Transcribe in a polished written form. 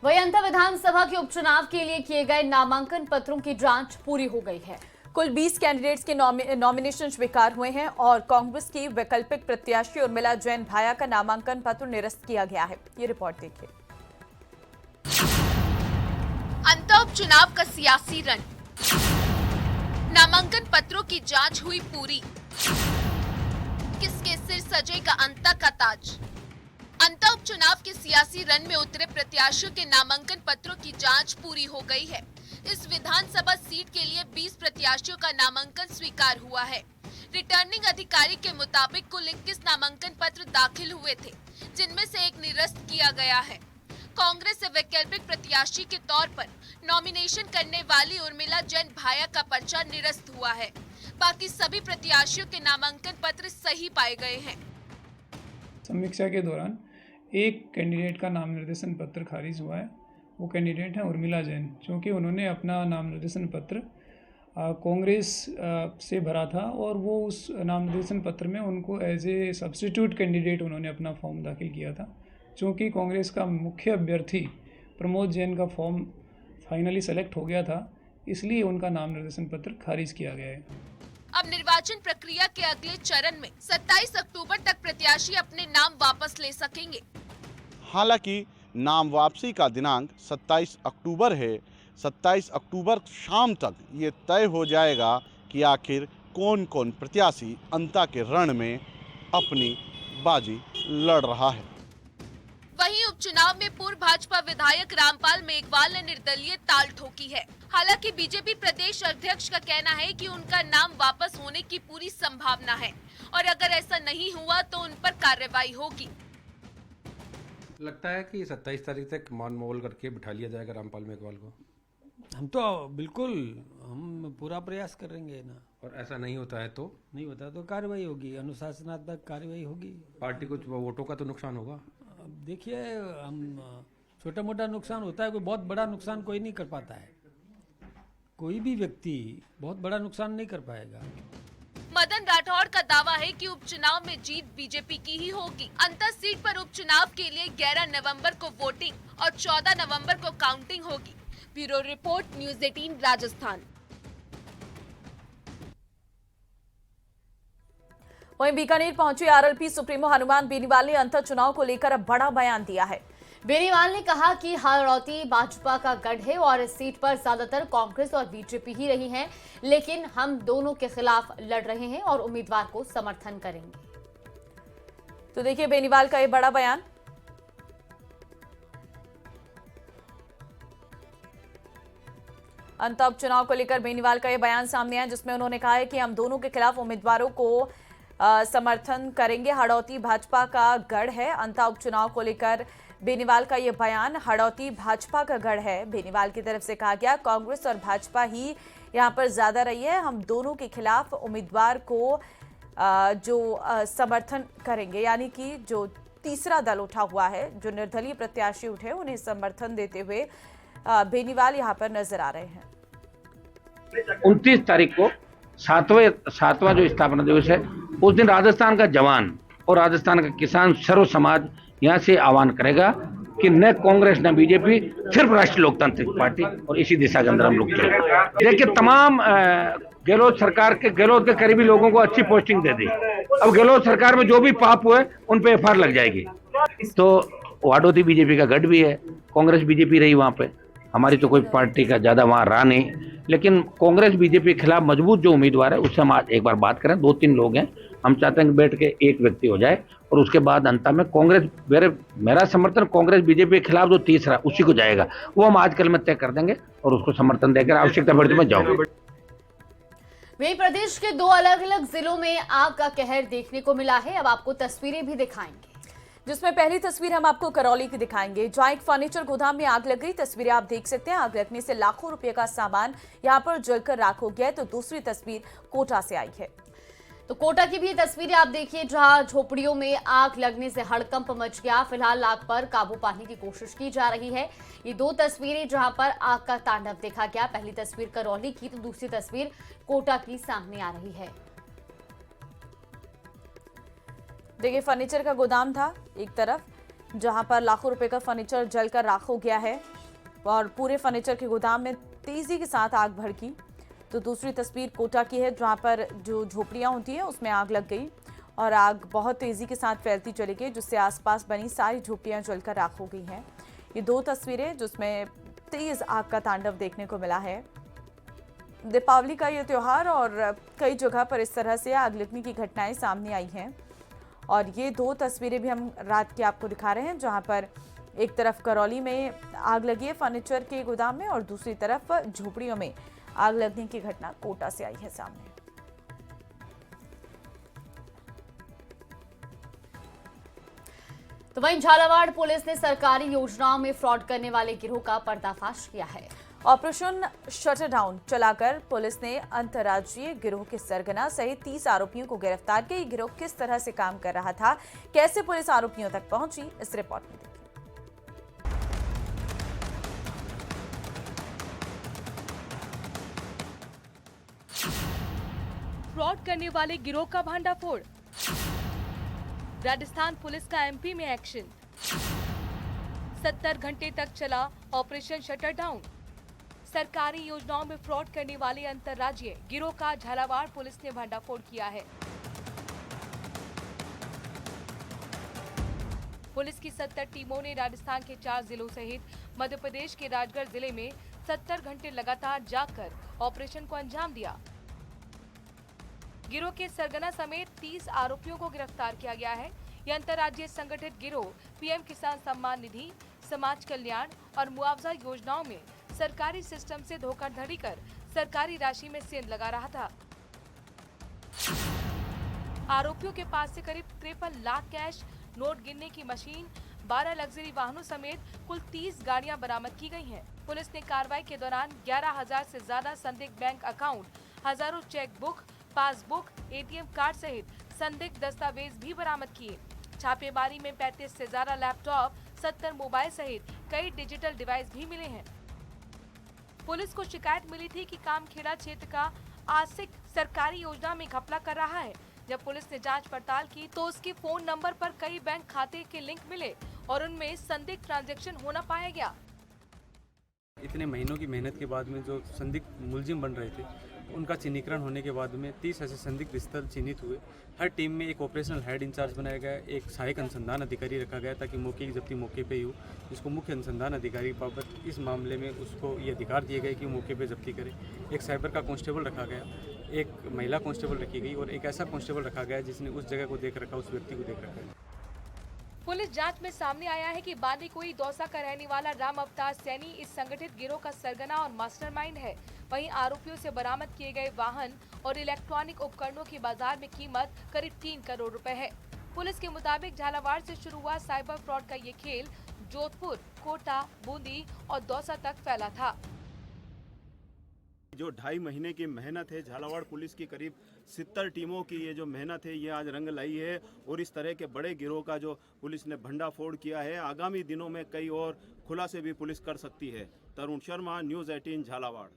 वहीं अंतर विधानसभा के उपचुनाव के लिए किए गए नामांकन पत्रों की जांच पूरी हो गई है। कुल 20 कैंडिडेट्स के नॉमिनेशन स्वीकार हुए हैं और कांग्रेस की वैकल्पिक प्रत्याशी उर्मिला जैन भाया का नामांकन पत्र निरस्त किया गया है। ये रिपोर्ट देखिए। अंतर उपचुनाव का सियासी रण, नामांकन पत्रों की जांच हुई पूरी, किसके सिर सजेगा अंतर का ताज। अंतर उपचुनाव के सियासी रण में उतरे प्रत्याशियों के नामांकन पत्रों की जांच पूरी हो गई है। इस विधानसभा सीट के लिए 20 प्रत्याशियों का नामांकन स्वीकार हुआ है। रिटर्निंग अधिकारी के मुताबिक कुल 21 नामांकन पत्र दाखिल हुए थे, जिनमें से एक निरस्त किया गया है। कांग्रेस से वैकल्पिक प्रत्याशी के तौर पर नॉमिनेशन करने वाली उर्मिला जैन भाया का पर्चा निरस्त हुआ है। बाकी सभी प्रत्याशियों के नामांकन पत्र सही पाए गए हैं। समीक्षा के दौरान एक कैंडिडेट का नाम निर्देशन पत्र खारिज हुआ है। वो कैंडिडेट है उर्मिला जैन, क्योंकि उन्होंने अपना नाम निर्देशन पत्र कांग्रेस से भरा था और वो उस नाम निर्देशन पत्र में उनको एज ए सब्स्टिट्यूट कैंडिडेट उन्होंने अपना फॉर्म दाखिल किया था। चूँकि कांग्रेस का मुख्य अभ्यर्थी प्रमोद जैन का फॉर्म फाइनली सेलेक्ट हो गया था, इसलिए उनका नाम निर्देशन पत्र खारिज किया गया है। अब निर्वाचन प्रक्रिया के अगले चरण में 27 अक्टूबर तक प्रत्याशी अपने नाम वापस ले सकेंगे। हालांकि नाम वापसी का दिनांक 27 अक्टूबर है। 27 अक्टूबर शाम तक ये तय हो जाएगा कि आखिर कौन कौन प्रत्याशी अंता के रण में अपनी बाजी लड़ रहा है। वहीं उपचुनाव में पूर्व भाजपा विधायक रामपाल मेघवाल ने निर्दलीय ताल ठोकी है। हालांकि बीजेपी प्रदेश अध्यक्ष का कहना है कि उनका नाम वापस होने की पूरी संभावना है और अगर ऐसा नहीं हुआ तो उन पर कार्रवाई होगी। लगता है कि 27 तारीख तक मान मोल करके बिठा लिया जाएगा रामपाल मेघवाल को। हम तो बिल्कुल हम पूरा प्रयास करेंगे ना। और ऐसा नहीं होता है तो कार्रवाई होगी, अनुशासनात्मक कार्रवाई होगी। पार्टी को वोटों का तो नुकसान होगा। अब देखिए, हम छोटा मोटा नुकसान होता है, कोई बहुत बड़ा नुकसान कोई नहीं कर पाता है। कोई भी व्यक्ति बहुत बड़ा नुकसान नहीं कर पाएगा। मदन राठौड़ का दावा है कि उपचुनाव में जीत बीजेपी की ही होगी। अंतर सीट पर उपचुनाव के लिए 11 नवंबर को वोटिंग और 14 नवंबर को काउंटिंग होगी। Bureau report, news 18 Rajasthan. वहीं बीकानेर पहुंचे आरएलपी सुप्रीमो हनुमान बेनीवाल ने अंतर चुनाव को लेकर अब बड़ा बयान दिया है। बेनीवाल ने कहा कि हाड़ौती भाजपा का गढ़ है और इस सीट पर ज्यादातर कांग्रेस और बीजेपी ही रही हैं, लेकिन हम दोनों के खिलाफ लड़ रहे हैं और उम्मीदवार को समर्थन करेंगे। तो देखिए बेनीवाल का ये बड़ा बयान। अंतर उपचुनाव को लेकर बेनीवाल का ये बयान सामने आया, जिसमें उन्होंने कहा है कि हम दोनों के खिलाफ उम्मीदवारों को समर्थन करेंगे। हाड़ौती भाजपा का गढ़ है। अंतर उपचुनाव को लेकर बेनीवाल का ये बयान। हाड़ौती भाजपा का गढ़ है, बेनीवाल की तरफ से कहा गया। कांग्रेस और भाजपा ही यहाँ पर ज्यादा रही है। हम दोनों के खिलाफ उम्मीदवार को जो समर्थन करेंगे, यानी कि जो तीसरा दल उठा हुआ है, जो निर्दलीय प्रत्याशी उठे, उन्हें समर्थन देते हुए बेनीवाल यहाँ पर नजर आ रहे हैं। 29 तारीख को सातवां जो स्थापना दिवस है, उस दिन राजस्थान का जवान और राजस्थान का किसान सर्व समाज यहाँ से आह्वान करेगा कि न कांग्रेस न बीजेपी, सिर्फ राष्ट्रीय लोकतांत्रिक पार्टी, और इसी दिशा के अंदर हम लोग चलेंगे। देखिए, तमाम गहलोत सरकार के गहलोत के करीबी लोगों को अच्छी पोस्टिंग दे दी। अब गहलोत सरकार में जो भी पाप हुए उन पे एफआईआर लग जाएगी। तो हाड़ौती बीजेपी का गढ़ भी है, कांग्रेस बीजेपी रही वहाँ पे, हमारी तो कोई पार्टी का ज्यादा वहाँ रहा नहीं, लेकिन कांग्रेस बीजेपी के खिलाफ मजबूत जो उम्मीदवार है उससे हम आज एक बार बात करें। 2-3 लोग हैं, हम चाहते हैं कि बैठ के एक व्यक्ति हो जाए और उसके बाद अंत में कांग्रेस, मेरा समर्थन कांग्रेस बीजेपी के खिलाफ जो तीसरा उसी को जाएगा, वो हम आज कल में तय कर देंगे और उसको समर्थन देकर आवश्यकता पड़ती मैं जाऊंगा। वहीं प्रदेश के 2 अलग अलग जिलों में आग का कहर देखने को मिला है। अब आपको तस्वीरें भी दिखाएंगे, जिसमें पहली तस्वीर हम आपको करौली की दिखाएंगे, जहां एक फर्नीचर गोदाम में आग लग गई। तस्वीरें आप देख सकते हैं। आग लगने से लाखों रुपए का सामान यहां पर जलकर राख हो गया है। तो दूसरी तस्वीर कोटा से आई है। तो कोटा की भी तस्वीरें आप देखिए, जहां झोपड़ियों में आग लगने से हड़कंप मच गया। फिलहाल आग पर काबू पाने की कोशिश की जा रही है। ये 2 तस्वीरें जहां पर आग का तांडव देखा गया। पहली तस्वीर करौली की, तो दूसरी तस्वीर कोटा की सामने आ रही है। देखिए, फर्नीचर का गोदाम था एक तरफ, जहां पर लाखों रुपए का फर्नीचर जलकर राख हो गया है और पूरे फर्नीचर के गोदाम में तेजी के साथ आग भड़की। तो दूसरी तस्वीर कोटा की है, जहां पर जो झोपड़ियां होती हैं उसमें आग लग गई और आग बहुत तेजी के साथ फैलती चली गई, जिससे आसपास बनी सारी झोपड़ियां जलकर राख हो गई हैं। ये दो तस्वीरें जिसमें तेज आग का तांडव देखने को मिला है। दीपावली का ये त्योहार और कई जगह पर इस तरह से आग लगने की घटनाएं सामने आई हैं और ये दो तस्वीरें भी हम रात की आपको दिखा रहे हैं, जहां पर एक तरफ करौली में आग लगी है फर्नीचर के गोदाम में और दूसरी तरफ झोपड़ियों में आग लगने की घटना कोटा से आई है सामने। तो वहीं झालावाड़ पुलिस ने सरकारी योजनाओं में फ्रॉड करने वाले गिरोह का पर्दाफाश किया है। ऑपरेशन शटरडाउन चलाकर पुलिस ने अंतर्राज्यीय गिरोह के सरगना सहित 30 आरोपियों को गिरफ्तार किया। ये गिरोह किस तरह से काम कर रहा था, कैसे पुलिस आरोपियों तक पहुंची, इस रिपोर्ट में देखिए। फ्रॉड करने वाले गिरोह का भांडाफोड़, राजस्थान पुलिस का एमपी में एक्शन। 70 घंटे तक चला ऑपरेशन शटरडाउन। सरकारी योजनाओं में फ्रॉड करने वाले अंतर्राज्यीय गिरोह का झालावाड़ पुलिस ने भंडाफोड़ किया है। पुलिस की 70 टीमों ने राजस्थान के 4 जिलों सहित मध्य प्रदेश के राजगढ़ जिले में 70 घंटे लगातार जाकर ऑपरेशन को अंजाम दिया। गिरोह के सरगना समेत 30 आरोपियों को गिरफ्तार किया गया है। यह अंतर्राज्यीय संगठित गिरोह पीएम किसान सम्मान निधि, समाज कल्याण और मुआवजा योजनाओं में सरकारी सिस्टम से धोखाधड़ी कर सरकारी राशि में सेंध लगा रहा था। आरोपियों के पास से करीब 53 लाख कैश, नोट गिनने की मशीन, 12 लग्जरी वाहनों समेत कुल 30 गाड़ियां बरामद की गई हैं। पुलिस ने कार्रवाई के दौरान 11,000 से ज्यादा संदिग्ध बैंक अकाउंट, हजारों cheque book, passbook, ATM card सहित संदिग्ध दस्तावेज भी बरामद किए। छापेमारी में 35 से ज्यादा लैपटॉप, 70 मोबाइल सहित कई डिजिटल डिवाइस भी मिले हैं। पुलिस को शिकायत मिली थी कि कामखेड़ा क्षेत्र का आशिक सरकारी योजना में घपला कर रहा है। जब पुलिस ने जांच पड़ताल की तो उसके फोन नंबर पर कई बैंक खाते के लिंक मिले और उनमें संदिग्ध ट्रांजैक्शन होना पाया गया। इतने महीनों की मेहनत के बाद में जो संदिग्ध मुलजिम बन रहे थे, उनका चिन्हीकरण होने के बाद में 30 ऐसे संदिग्ध स्थल चिन्हित हुए। हर टीम में एक ऑपरेशनल हेड इंचार्ज बनाया गया, एक सहायक अनुसंधान अधिकारी रखा गया ताकि मौके की जब्ती मौके पे ही हो। जिसको मुख्य अनुसंधान अधिकारी बाबत इस मामले में उसको ये अधिकार दिए गए कि मौके पे जब्ती करे। एक साइबर का कांस्टेबल रखा गया, एक महिला कांस्टेबल रखी गई और एक ऐसा कांस्टेबल रखा गया जिसने उस जगह को देख रखा, उस व्यक्ति को देख रखा है। पुलिस जांच में सामने आया है कि बांदीकुई दौसा का रहने वाला राम अवतार सैनी इस संगठित गिरोह का सरगना और मास्टरमाइंड है। वहीं आरोपियों से बरामद किए गए वाहन और इलेक्ट्रॉनिक उपकरणों की बाजार में कीमत करीब 3 करोड़ रुपए है। पुलिस के मुताबिक झालावाड़ से शुरू हुआ साइबर फ्रॉड का ये खेल जोधपुर, कोटा, बूंदी और दौसा तक फैला था। जो 2.5 महीने की मेहनत है, झालावाड़ पुलिस की करीब 70 टीमों की ये जो मेहनत है, ये आज रंग लाई है और इस तरह के बड़े गिरोह का जो पुलिस ने भंडाफोड़ किया है, आगामी दिनों में कई और खुलासे भी पुलिस कर सकती है। तरुण शर्मा, न्यूज़ 18 झालावाड़।